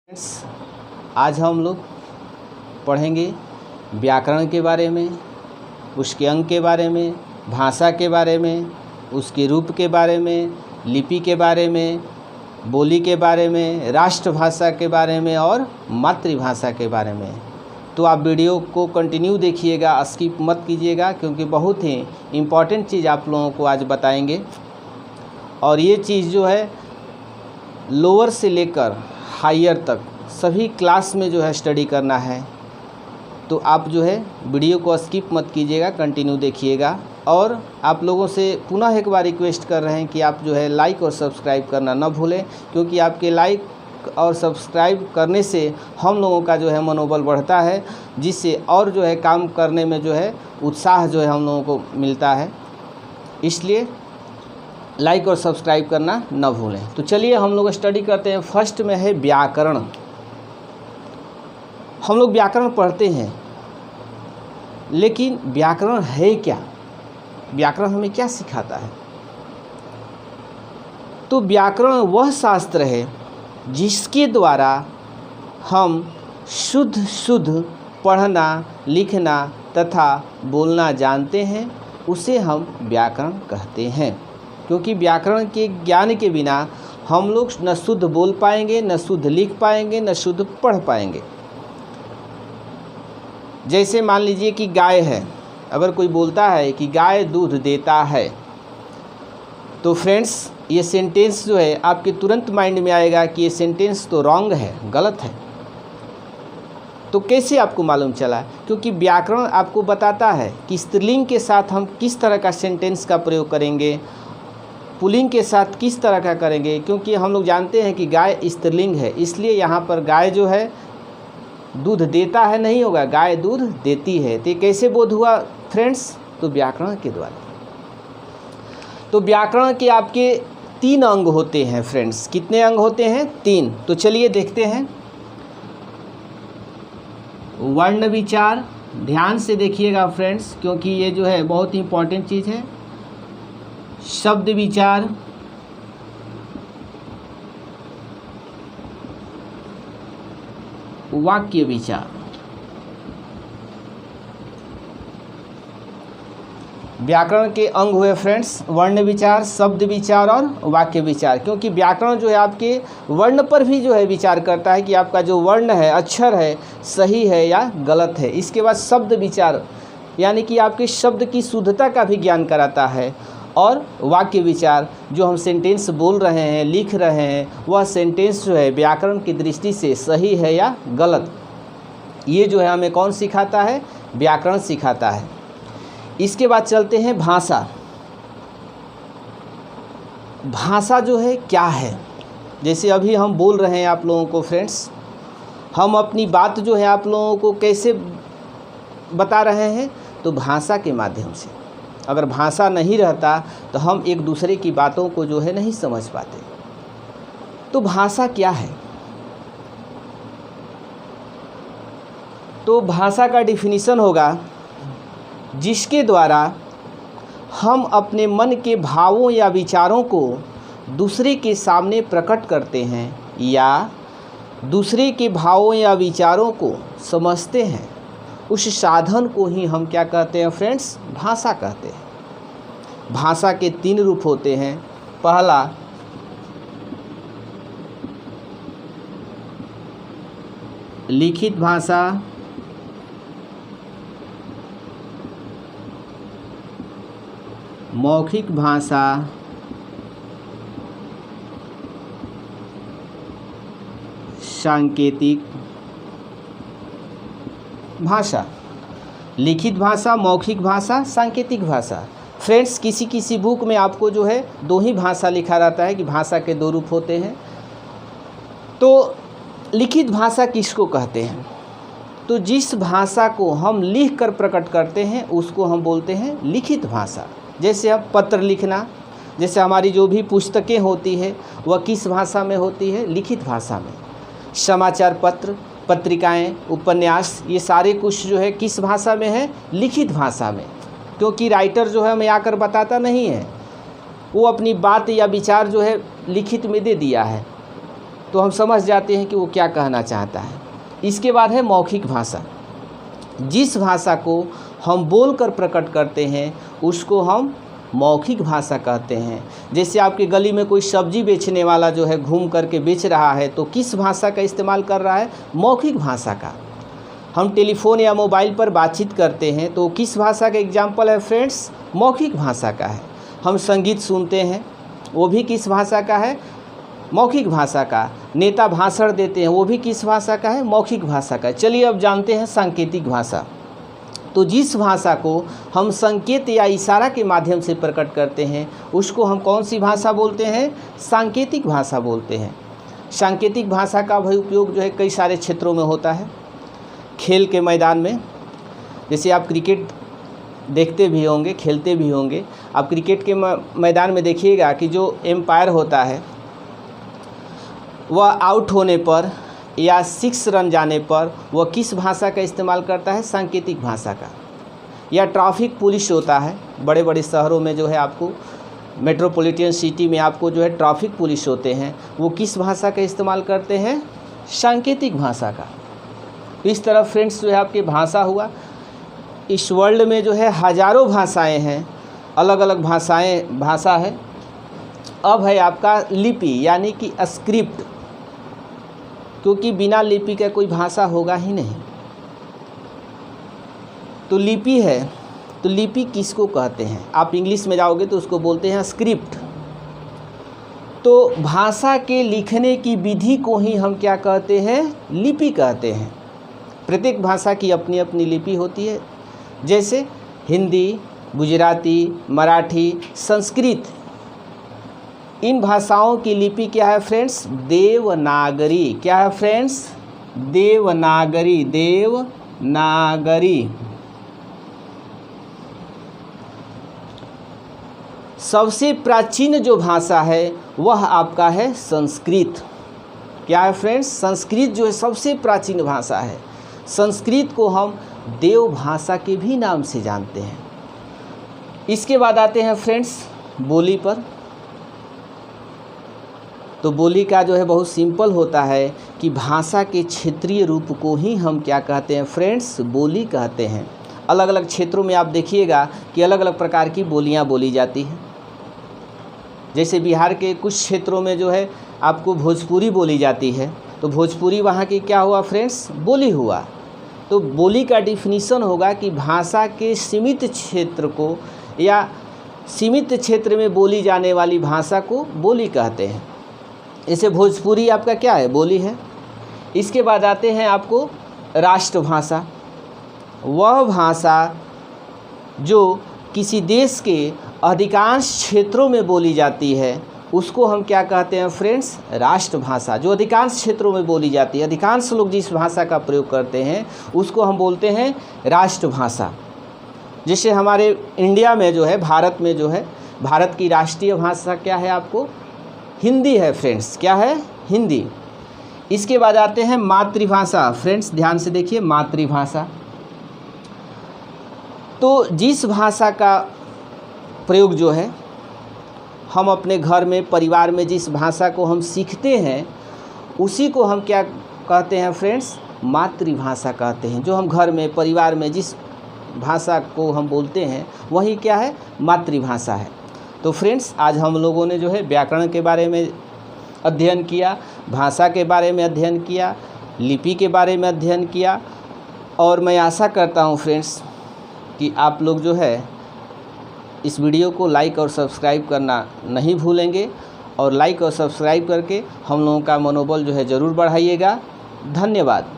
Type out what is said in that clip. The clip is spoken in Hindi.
आज हम लोग पढ़ेंगे व्याकरण के बारे में, उसके अंग के बारे में, भाषा के बारे में, उसके रूप के बारे में, लिपि के बारे में, बोली के बारे में, राष्ट्रभाषा के बारे में और मातृभाषा के बारे में। तो आप वीडियो को कंटिन्यू देखिएगा, स्किप मत कीजिएगा, क्योंकि बहुत ही इम्पॉर्टेंट चीज़ आप लोगों को आज बताएंगे। और ये चीज़ जो है लोअर से लेकर हायर तक सभी क्लास में जो है स्टडी करना है। तो आप जो है वीडियो को स्किप मत कीजिएगा, कंटिन्यू देखिएगा। और आप लोगों से पुनः एक बार रिक्वेस्ट कर रहे हैं कि आप जो है लाइक और सब्सक्राइब करना न भूलें, क्योंकि आपके लाइक और सब्सक्राइब करने से हम लोगों का जो है मनोबल बढ़ता है, जिससे और जो है काम करने में जो है उत्साह जो है हम लोगों को मिलता है। इसलिए लाइक और सब्सक्राइब करना न भूलें। तो चलिए हम लोग स्टडी करते हैं। फर्स्ट में है व्याकरण। हम लोग व्याकरण पढ़ते हैं, लेकिन व्याकरण है क्या? व्याकरण हमें क्या सिखाता है? तो व्याकरण वह शास्त्र है जिसके द्वारा हम शुद्ध पढ़ना, लिखना तथा बोलना जानते हैं, उसे हम व्याकरण कहते हैं। क्योंकि व्याकरण के ज्ञान के बिना हम लोग न शुद्ध बोल पाएंगे, न शुद्ध लिख पाएंगे, न शुद्ध पढ़ पाएंगे। जैसे मान लीजिए कि गाय है, अगर कोई बोलता है कि गाय दूध देता है, तो फ्रेंड्स ये सेंटेंस जो है आपके तुरंत माइंड में आएगा कि ये सेंटेंस तो रॉन्ग है, गलत है। तो कैसे आपको मालूम चला? क्योंकि व्याकरण आपको बताता है कि स्त्रीलिंग के साथ हम किस तरह का सेंटेंस का प्रयोग करेंगे, पुल्लिंग के साथ किस तरह का करेंगे। क्योंकि हम लोग जानते हैं कि गाय स्त्रीलिंग है, इसलिए यहाँ पर गाय जो है दूध देता है नहीं होगा, गाय दूध देती है। तो कैसे बोध हुआ फ्रेंड्स? तो व्याकरण के द्वारा। तो व्याकरण के आपके 3 अंग होते हैं फ्रेंड्स। कितने अंग होते हैं? 3। तो चलिए देखते हैं। वर्ण विचार, ध्यान से देखिएगा फ्रेंड्स, क्योंकि ये जो है बहुत ही इंपॉर्टेंट चीज़ है। शब्द विचार, वाक्य विचार। व्याकरण के अंग हुए फ्रेंड्स वर्ण विचार, शब्द विचार और वाक्य विचार। क्योंकि व्याकरण जो है आपके वर्ण पर भी जो है विचार करता है कि आपका जो वर्ण है, अक्षर है, सही है या गलत है। इसके बाद शब्द विचार, यानी कि आपके शब्द की शुद्धता का भी ज्ञान कराता है। और वाक्य विचार, जो हम सेंटेंस बोल रहे हैं, लिख रहे हैं, वह सेंटेंस जो है व्याकरण की दृष्टि से सही है या गलत, ये जो है हमें कौन सिखाता है? व्याकरण सिखाता है। इसके बाद चलते हैं भाषा। भाषा जो है क्या है? जैसे अभी हम बोल रहे हैं आप लोगों को फ्रेंड्स, हम अपनी बात जो है आप लोगों को कैसे बता रहे हैं? तो भाषा के माध्यम से। अगर भाषा नहीं रहता तो हम एक दूसरे की बातों को जो है नहीं समझ पाते। तो भाषा क्या है? तो भाषा का डिफिनीशन होगा जिसके द्वारा हम अपने मन के भावों या विचारों को दूसरे के सामने प्रकट करते हैं, या दूसरे के भावों या विचारों को समझते हैं। उस साधन को ही हम क्या कहते हैं फ्रेंड्स? भाषा कहते हैं। भाषा के 3 रूप होते हैं। पहला लिखित भाषा, मौखिक भाषा, सांकेतिक भाषा। लिखित भाषा, मौखिक भाषा, सांकेतिक भाषा। फ्रेंड्स किसी बुक में आपको जो है 2 ही भाषा लिखा रहता है कि भाषा के 2 रूप होते हैं। तो लिखित भाषा किसको कहते हैं? तो जिस भाषा को हम लिख कर प्रकट करते हैं उसको हम बोलते हैं लिखित भाषा। जैसे अब पत्र लिखना, जैसे हमारी जो भी पुस्तकें होती है वह किस भाषा में होती है? लिखित भाषा में। समाचार पत्र, पत्रिकाएं, उपन्यास, ये सारे कुछ जो है किस भाषा में है? लिखित भाषा में। क्योंकि राइटर जो है हमें आकर बताता नहीं है, वो अपनी बात या विचार जो है लिखित में दे दिया है। तो हम समझ जाते हैं कि वो क्या कहना चाहता है। इसके बाद है मौखिक भाषा। जिस भाषा को हम बोलकर प्रकट करते हैं उसको हम मौखिक भाषा कहते हैं। जैसे आपके गली में कोई सब्जी बेचने वाला जो है घूम करके बेच रहा है, तो किस भाषा का इस्तेमाल कर रहा है? मौखिक भाषा का। हम टेलीफोन या मोबाइल पर बातचीत करते हैं तो किस भाषा का एग्जाम्पल है फ्रेंड्स? मौखिक भाषा का है। हम संगीत सुनते हैं, वो भी किस भाषा का है? मौखिक भाषा का। नेता भाषण देते हैं, वो भी किस भाषा का है? मौखिक भाषा का। चलिए अब जानते हैं सांकेतिक भाषा। तो जिस भाषा को हम संकेत या इशारा के माध्यम से प्रकट करते हैं उसको हम कौन सी भाषा बोलते हैं? सांकेतिक भाषा बोलते हैं। सांकेतिक भाषा का भी उपयोग जो है कई सारे क्षेत्रों में होता है। खेल के मैदान में, जैसे आप क्रिकेट देखते भी होंगे, खेलते भी होंगे। आप क्रिकेट के मैदान में देखिएगा कि जो एम्पायर होता है वह आउट होने पर या 6 रन जाने पर वह किस भाषा का इस्तेमाल करता है? सांकेतिक भाषा का। या ट्रैफिक पुलिस होता है, बड़े बड़े शहरों में जो है आपको मेट्रोपॉलिटन सिटी में आपको जो है ट्रैफिक पुलिस होते हैं, वो किस भाषा का इस्तेमाल करते हैं? सांकेतिक भाषा का। इस तरह फ्रेंड्स जो है आपकी भाषा हुआ। इस वर्ल्ड में जो है हज़ारों भाषाएं हैं, अलग अलग भाषा है। अब है आपका लिपि यानी कि स्क्रिप्ट, क्योंकि बिना लिपि का कोई भाषा होगा ही नहीं। तो लिपि है, तो लिपि किसको कहते हैं? आप इंग्लिश में जाओगे तो उसको बोलते हैं स्क्रिप्ट। तो भाषा के लिखने की विधि को ही हम क्या कहते हैं? लिपि कहते हैं। प्रत्येक भाषा की अपनी अपनी लिपि होती है। जैसे हिंदी, गुजराती, मराठी, संस्कृत, इन भाषाओं की लिपि क्या है फ्रेंड्स? देवनागरी। क्या है फ्रेंड्स? देवनागरी। देवनागरी। सबसे प्राचीन जो भाषा है वह आपका है संस्कृत। क्या है फ्रेंड्स? संस्कृत जो है सबसे प्राचीन भाषा है। संस्कृत को हम देव भाषा के भी नाम से जानते हैं। इसके बाद आते हैं फ्रेंड्स बोली पर। तो बोली का जो है बहुत सिंपल होता है कि भाषा के क्षेत्रीय रूप को ही हम क्या कहते हैं फ्रेंड्स? बोली कहते हैं। अलग अलग क्षेत्रों में आप देखिएगा कि अलग अलग प्रकार की बोलियां बोली जाती हैं। जैसे बिहार के कुछ क्षेत्रों में जो है आपको भोजपुरी बोली जाती है, तो भोजपुरी वहाँ की क्या हुआ फ्रेंड्स? बोली हुआ। तो बोली का डिफिनीशन होगा कि भाषा के सीमित क्षेत्र को या सीमित क्षेत्र में बोली जाने वाली भाषा को बोली कहते हैं। जैसे भोजपुरी आपका क्या है? बोली है। इसके बाद आते हैं आपको राष्ट्रभाषा। वह भाषा जो किसी देश के अधिकांश क्षेत्रों में बोली जाती है उसको हम क्या कहते हैं फ्रेंड्स? राष्ट्रभाषा। जो अधिकांश क्षेत्रों में बोली जाती है, अधिकांश लोग जिस भाषा का प्रयोग करते हैं उसको हम बोलते हैं राष्ट्रभाषा। जैसे हमारे इंडिया में जो है, भारत में जो है, भारत की राष्ट्रीय भाषा क्या है? आपको हिंदी है फ्रेंड्स। क्या है? हिंदी। इसके बाद आते हैं मातृभाषा। फ्रेंड्स ध्यान से देखिए, मातृभाषा। तो जिस भाषा का प्रयोग जो है हम अपने घर में, परिवार में जिस भाषा को हम सीखते हैं उसी को हम क्या कहते हैं फ्रेंड्स? मातृभाषा कहते हैं। जो हम घर में, परिवार में जिस भाषा को हम बोलते हैं वही क्या है? मातृभाषा है। तो फ्रेंड्स आज हम लोगों ने जो है व्याकरण के बारे में अध्ययन किया, भाषा के बारे में अध्ययन किया, लिपि के बारे में अध्ययन किया। और मैं आशा करता हूँ फ्रेंड्स कि आप लोग जो है इस वीडियो को लाइक और सब्सक्राइब करना नहीं भूलेंगे, और लाइक और सब्सक्राइब करके हम लोगों का मनोबल जो है ज़रूर बढ़ाइएगा। धन्यवाद।